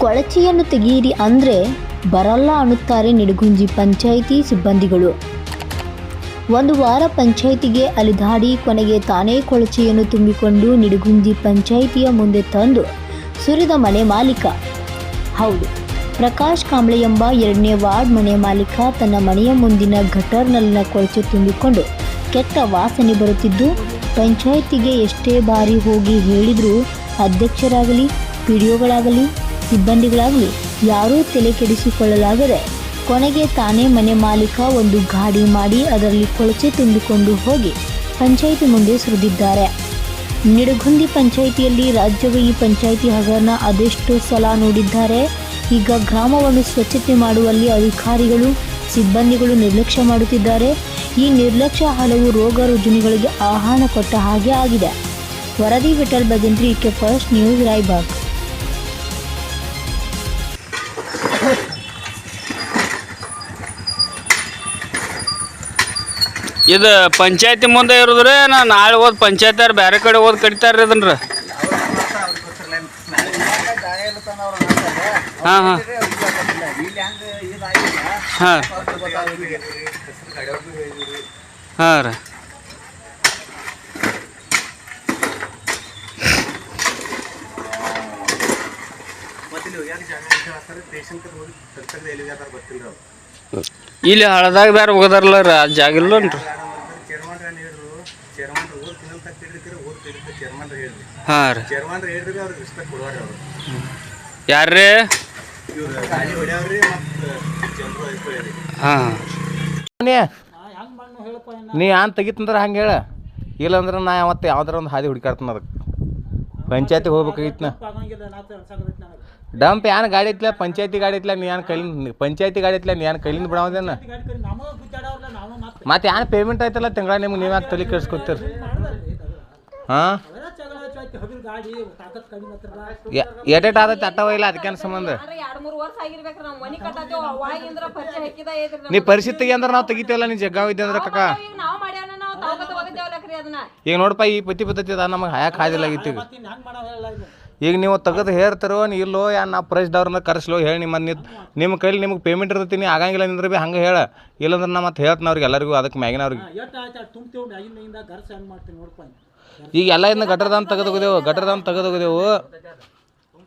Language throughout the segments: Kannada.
ಕೊಳಚೆಯನ್ನು ತೆಗೆಯಿರಿ ಅಂದರೆ ಬರಲ್ಲ ಅನ್ನುತ್ತಾರೆ ನಿಡಗುಂಜಿ ಪಂಚಾಯಿತಿ ಸಿಬ್ಬಂದಿಗಳು. ಒಂದು ವಾರ ಪಂಚಾಯಿತಿಗೆ ಅಲಿದಾಡಿ ಕೊನೆಗೆ ತಾನೇ ಕೊಳಚೆಯನ್ನು ತುಂಬಿಕೊಂಡು ನಿಡಗುಂಜಿ ಪಂಚಾಯಿತಿಯ ಮುಂದೆ ತಂದು ಸುರಿದ ಮನೆ ಮಾಲೀಕ. ಹೌದು, ಪ್ರಕಾಶ್ ಕಾಂಬ್ಳೆ ಎಂಬ 2ನೇ ವಾರ್ಡ್ ಮನೆ ಮಾಲೀಕ ತನ್ನ ಮನೆಯ ಮುಂದಿನ ಗಟರ್ನಲ್ಲಿನ ಕೊಳಚೆ ತುಂಬಿಕೊಂಡು ಕೆಟ್ಟ ವಾಸನೆ ಬರುತ್ತಿದ್ದು ಪಂಚಾಯಿತಿಗೆ ಎಷ್ಟೇ ಬಾರಿ ಹೋಗಿ ಹೇಳಿದರೂ ಅಧ್ಯಕ್ಷರಾಗಲಿ ಪಿಡಿಒಗಳಾಗಲಿ ಸಿಬ್ಬಂದಿಗಳಾಗಲಿ ಯಾರೂ ತಲೆ ಕೆಡಿಸಿಕೊಳ್ಳಲಾಗದೆ ಕೊನೆಗೆ ತಾನೇ ಮನೆ ಮಾಲೀಕ ಒಂದು ಗಾಡಿ ಮಾಡಿ ಅದರಲ್ಲಿ ಕೊಳಚೆ ತುಂಬಿಕೊಂಡು ಹೋಗಿ ಪಂಚಾಯಿತಿ ಮುಂದೆ ಸುರಿದಿದ್ದಾರೆ. ನಿಡಗುಂದಿ ಪಂಚಾಯಿತಿಯಲ್ಲಿ ರಾಜ್ಯವೇ ಈ ಪಂಚಾಯಿತಿ ಹಗರಣ ಅದೆಷ್ಟೋ ಸಲ ನೋಡಿದ್ದಾರೆ. ಈಗ ಗ್ರಾಮವನ್ನು ಸ್ವಚ್ಛತೆ ಮಾಡುವಲ್ಲಿ ಅಧಿಕಾರಿಗಳು ಸಿಬ್ಬಂದಿಗಳು ನಿರ್ಲಕ್ಷ್ಯ ಮಾಡುತ್ತಿದ್ದಾರೆ. ಈ ನಿರ್ಲಕ್ಷ್ಯ ಹಲವು ರೋಗ ರುಜಿನಗಳಿಗೆ ಆಹ್ವಾನ ಕೊಟ್ಟ ಹಾಗೆ ಆಗಿದೆ. ವರದಿ Vithal Bhajantri, K first news, Raybag. ಇದು ಪಂಚಾಯತಿ ಮುಂದೆ ಇರೋದ್ರಿ ನಾಳೆ ಹೋದ್ ಪಂಚಾಯತ್ ಬೇರೆ ಕಡೆ ಹೋದ್ ಕಡಿತಾರ್ರಿ ಅದನ್ರಿ. ಹಾಂ ಹಾಂ ಹಾಂ ಹಾಂ ರೀ. ಇಲ್ಲಿ ಹಳದಾಗ ಬೇರೆ ಹೋಗದಾರಲ್ಲ ರೀ, ಅದು ಜಾಗ ಇಲ್ಲನ್ರಿ. ಹಾಂ ರೀ. ಯಾರ್ರೀ? ಹಾಂ ನೀ ಯಾನ್ ತೆಗಿತಂದ್ರೆ ಹಂಗೆ ಹೇಳ, ಇಲ್ಲಾಂದ್ರೆ ನಾ ಯಾವತ್ತು ಯಾವ್ದಾರ ಒಂದು ಹಾದಿ ಹುಡುಕಾಡ್ತಾನ. ಅದಕ್ಕೆ ಪಂಚಾಯತಿಗೆ ಹೋಗ್ಬೇಕಾಗಿತ್ತು. ಡಂಪ್ ಯಾನ್ ಗಾಡಿ ಐತ್ಲ, ಪಂಚಾಯತಿ ಗಾಡಿ ಐತ್ಲ, ನೀ ಯಾನ್ ಕೈಲಿಂದ ಪಂಚಾಯತಿ ಗಾಡಿ ಐತ್ಲ, ನೀ ಯಾನ್ ಕೈಲಿಂದ ಬಿಡೋದೇನ? ಮತ್ತೆ ಯಾನ್ ಪೇಮೆಂಟ್ ಆಯ್ತಲ್ಲ ತಿಂಗಳ, ನಿಮ್ಗೆ ನೀವು ಯಾಕೆ ತಲೆ ಕೆಡಿಸ್ಕೊತೀರಿ? ಹಾಂ ಎಟೆಟ್ ಆದೈತಿ ಅಟ್ಟವ ಇಲ್ಲ, ಅದಕ್ಕೇನು ಸಂಬಂಧ? ನೀ ಪರಿಸ್ಥಿತಿಗೆ ಅಂದ್ರೆ ನಾವು ತೆಗಿತೀವಲ್ಲ, ನೀ ಜಗ್ಗಾವ್ ಇದ್ದೆ ಅಂದ್ರೆ ಕಕ್ಕ. ಈಗ ನೋಡಪ್ಪ, ಈ ಪತಿ ಪದ್ಧತಿ ಅದ ನಮಗೆ ಹಯಾಕೆ ಹಾದಿಲಾಗಿತ್ತು. ಈಗ ನೀವು ತೆಗೆದು ಹೇಳ್ತಾರೋ ನೀ ಇಲ್ಲೋ, ಯಾರು ನಾವು ಪ್ರೈಸ್ದವ್ರನ್ನ ಕರೆಸ್ಲೋ ಹೇಳಿ. ನಿಮ್ಮ ಕೈಲಿ ನಿಮ್ಗೆ ಪೇಮೆಂಟ್ ಇರ್ತೀನಿ ಆಗಂಗಿಲ್ಲ ನಿಂದ್ರೆ ಭೀ ಹಂಗೆ ಹೇಳ, ಇಲ್ಲಂದ್ರೆ ನಾ ಮತ್ತೆ ಹೇಳ್ತೀನಿ ಅವ್ರಿಗೆ ಎಲ್ಲರಿಗೂ, ಅದಕ್ಕೆ ಮ್ಯಾಗಿನವ್ರಿಗೆ. ಈಗ ಎಲ್ಲ ಇದನ್ನ ಗಟರ್ದಾನ್ ತೆಗೆದೋಗಿದೆವು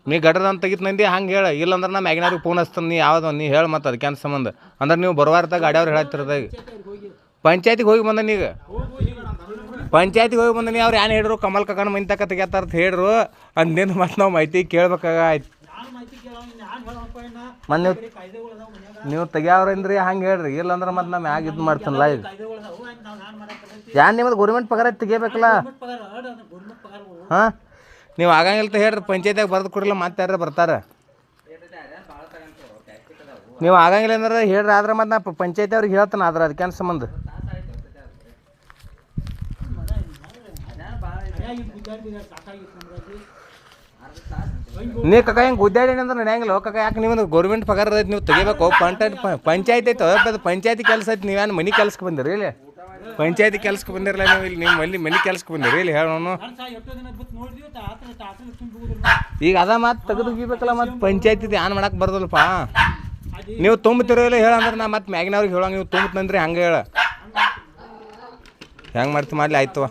ನೀ ಗಟರ್ದಾನ್ ತೆಗಿತ್ ನಂದಿ ಹಂಗೆ ಹೇಳ, ಇಲ್ಲಂದ್ರೆ ನಾ ಮ್ಯಾಗಿನವ್ರಿಗೆ ಫೋನ್ ಹಚ್ತಾನೆ. ನೀ ಯಾವ್ದು ನೀ ಹೇಳಿ ಮತ್ತೆ ಅದಕ್ಕೆ ಸಂಬಂಧ ಅಂದ್ರೆ ನೀವು ಬರುವಾರ್ದಾಗ ಗಾಡಿಯವ್ರು ಹೇಳತ್ತಿರದಾಗ ಪಂಚಾಯತಿಗೆ ಹೋಗಿ ಬಂದ. ಈಗ ಪಂಚಾಯತಿಗೆ ಹೋಗಿ ಬಂದ, ಅವ್ರು ಏನು ಹೇಳಿದ್ರು ಕಮಲ್ ಕಕ್ಕನ ಮನೆ ತಕ್ಕ ತೆಗಿತಾರ ಹೇಳ್ರು ಅಂದೇನು. ಮತ್ತೆ ನಾವು ಮಾಹಿತಿ ಕೇಳ್ಬೇಕಾಯ್ತು. ಮತ್ತೆ ನೀವು ತೆಗಿಯವ್ರಂದ್ರಿ ಹಂಗೆ ಹೇಳ್ರಿ, ಇಲ್ಲಂದ್ರೆ ಮತ್ತೆ ನಾ ಮ್ಯಾಗ ಇದು ಮಾಡ್ತಾನಲ್ಲ. ಈಗ ಯಾರು ನಿಮ್ಮದು ಗೌರ್ಮೆಂಟ್ ಪಗಾರ ತೆಗಿಬೇಕಲ್ಲ. ಹಾಂ ನೀವು ಆಗಂಗಿಲ್ಲ ಅಂತ ಹೇಳ್ರಿ, ಪಂಚಾಯತಿಯಾಗ ಬರೆದು ಕೊಡಿಲ್ಲ ಮತ್ತೆ ಯಾರು ಬರ್ತಾರೆ. ನೀವು ಆಗಂಗಿಲ್ಲ ಅಂದ್ರೆ ಹೇಳ್ರಿ, ಆದ್ರೆ ಮತ್ತೆ ನಾ ಪಂಚಾಯತಿ ಅವ್ರಿಗೆ ಹೇಳ್ತಾನೆ. ಆದ್ರೆ ಅದಕ್ಕೇನು ಸಂಬಂಧ? ನೀ ಕಕ್ಕ ಹೆಂಗೆ ಗುದ್ದಾಡಿ ಅಂದ್ರೆ ನಡೆಯಂಗಿಲ್ಲ ಕಕ್ಕ. ಯಾಕೆ ನೀವು ಗೌರ್ಮೆಂಟ್ ಪಗಾರ ಐತೆ, ನೀವು ತೆಗಿಬೇಕು. ಪಂಚಾಯತಿ ಐತೆ, ಅದು ಪಂಚಾಯತಿ ಕೆಲಸ ಐತಿ. ನೀವೇನು ಮನೆ ಕೆಲ್ಸಕ್ಕೆ ಬಂದಿರಿ ಇಲ್ಲಿ? ಪಂಚಾಯತಿ ಕೆಲ್ಸಕ್ಕೆ ಬಂದಿರಲ್ಲ ನೀವು ಇಲ್ಲಿ, ನಿಮ್ಮ ಮನೆ ಕೆಲ್ಸಕ್ಕೆ ಬಂದಿರಿ ಇಲ್ಲಿ ಹೇಳೋನು. ಈಗ ಅದ ಮಾತು ತೆಗೆದು ಹೋಗಿಬೇಕಲ್ಲ, ಮತ್ತು ಪಂಚಾಯತಿ ಏನ್ ಮಾಡಕ್ಕೆ ಬರ್ದಲ್ಲಪ್ಪ. ನೀವು ತುಂಬ್ತಿರೋ ಇಲ್ಲ ಹೇಳಂದ್ರೆ ನಾ ಮತ್ತೆ ಮ್ಯಾಗಿನವ್ರಿಗೆ ಹೇಳೋಂಗೆ, ನೀವು ತುಂಬತ್ತಂದ್ರಿ ಹಂಗೆ ಹೇಳ. ಹೆಂಗೆ ಮಾಡ್ತೀವಿ ಮಾಡಲಿ ಆಯ್ತವ.